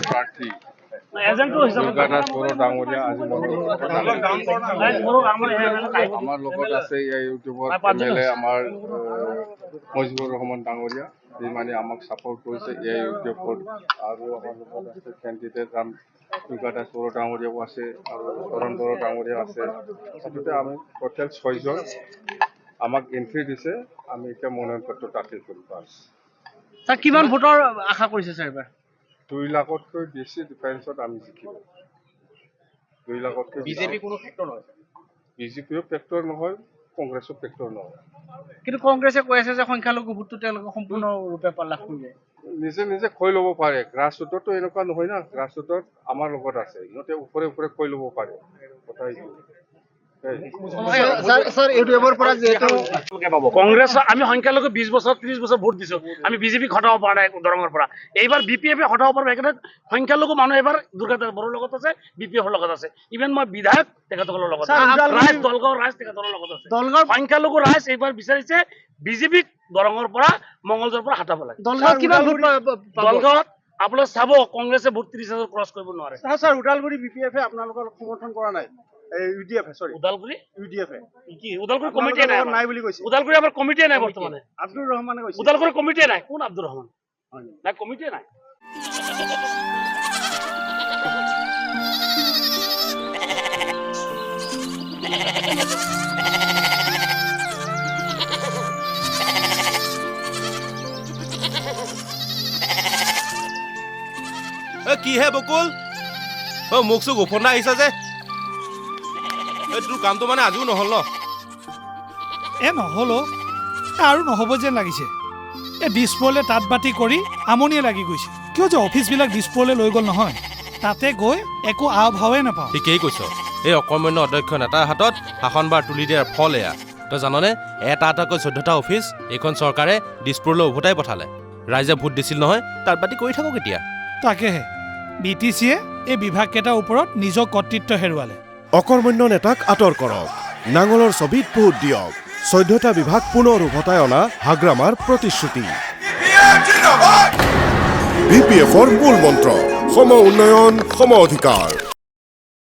প্ৰাৰ্থী ডাঙৰীয়া আজি আমাৰ লগত আছে ইউটিউবৰ MLA আমাৰ মজিবুৰ ৰহমান ডাঙৰীয়া যি মানে আমাক ছাপোৰ্ট কৰিছে ইউটিউবত আৰু আমাৰ লগত আছে কেণ্ডিডেট ৰাম দাস ডাঙৰীয়াও আছে আৰু কৰণ বড়ো ডাঙৰীয়া আছে মুঠতে আমি টোটেল 6 জন আমাক এন্ট্ৰি দিছে আমি এতিয়া মনোনয়ন পত্ৰ দাখিল কৰিব পাৰিছো স্যাৰ কিমান ভোটৰ আশা কৰিছে স্যাৰ এবাৰ 2 লাখতকৈ বেছি ডিফাৰেন্সত আমি জিকিব 2 লাখতকৈ বিজেপি কোনো ফেক্টৰ নহয় বিজেপিও ফেক্টৰ নহয় কংগ্ৰেছো ফেক্টৰ নহয় কিন্তু কংগ্ৰেছে কৈ আছে যে সংখ্যালঘু ভোটটো তেওঁলোকে সম্পূৰ্ণৰূপে লাভ কৰিছে নিজে নিজে কৈ ল'ব পাৰে গ্ৰাছৰুটতো এনেকুৱা নহয় না গ্ৰাছৰুটত আমাৰ লগত আছে ইহঁতে ওপৰে ওপৰে কৈ ল'ব পাৰে কথা এইটো স্যাৰ ইউটিউবৰ পৰা যেটো কংগ্ৰেছ আমি সংখ্যালঘু 20 বছৰ 30 বছৰ ভোট দিছো আমি বিজেপি খটাব পৰা নাই দৰঙৰ পৰা এইবাৰ বিপিএফ খটাব পৰা একেটা সংখ্যালঘু মানুহ এবাৰ দুৰ্গাদাস বড়োৰ লগত আছে বিপিএফৰ লগত আছে ইভেন মই বিধায়ক তেখেতসকলৰ লগত আছে ৰাজ দলগাঁও ৰাজ তেখেতসকলৰ লগত আছে দলগাঁও সংখ্যালঘু ৰাজ এইবাৰ বিচাৰিছে বিজেপিক দৰঙৰ পৰা মঙ্গলদৈৰ পৰা হটাব লাগে দলগাঁৱত কিমান ভোট দলগাঁৱত আপোনালোকে চাব কংগ্ৰেছে ভোট 30,000 ক্ৰছ কৰিব নোৱাৰে স্যাৰ উদালগুৰি বিপিএফে আপোনালোকৰ সমৰ্থন কৰা নাই ইউডিএফ সৰি উদালগুৰি ইউডিএফ কি উদালগুৰি কমিটি নাই বুলি কৈছে উদালগুৰি আমাৰ কমিটি নাই বৰ্তমানে আব্দুৰ ৰহমানে কৈছে উদালগুৰি কমিটি নাই কোন আব্দুর রহমান নাই কমিটি নাই কি হে বকুল মোক চোক ওফন্দা আহিছা যে তোৰ কামটো মানে আজিও নহ'ল ন নহ'ল আৰু নহ'ব যেন লাগিছে দিছপুৰলৈ তাঁত বাতি কৰি আমনিয়ে লাগি গৈছে কিয় যে অফিচবিলাক দিছপুৰলৈ লৈ গ'ল নহয় তাতে গৈ একো আও ভাৱে নাপাওঁ ঠিকেই কৈছ এই অকৰ্মণ্য অধ্যক্ষ নেতাৰ হাতত শাসনবাৰ তুলি দিয়াৰ ফল এয়া তই জাননে এটা এটাকৈ 14টা অফিচ এইখন চৰকাৰে দিছপুৰলৈ উভতাই পঠালে ৰাইজে ভোট দিছিল নহয় তাঁত বাতি কৰি থাকক এতিয়া তাকেহে BTCয়ে এই বিভাগকেইটাৰ ওপৰত নিজৰ কৰ্তৃত্ব হেৰুৱালে অকৰ্মণ্য নেতাক আঁতৰ কৰক নাঙলৰ ছবিত ভোট দিয়ক 14টা বিভাগ পুনৰ উভতাই অনা হাগ্ৰামাৰ প্ৰতিশ্ৰুতি BPFৰ মূল মন্ত্ৰ সম উন্নয়ন সম অধিকাৰ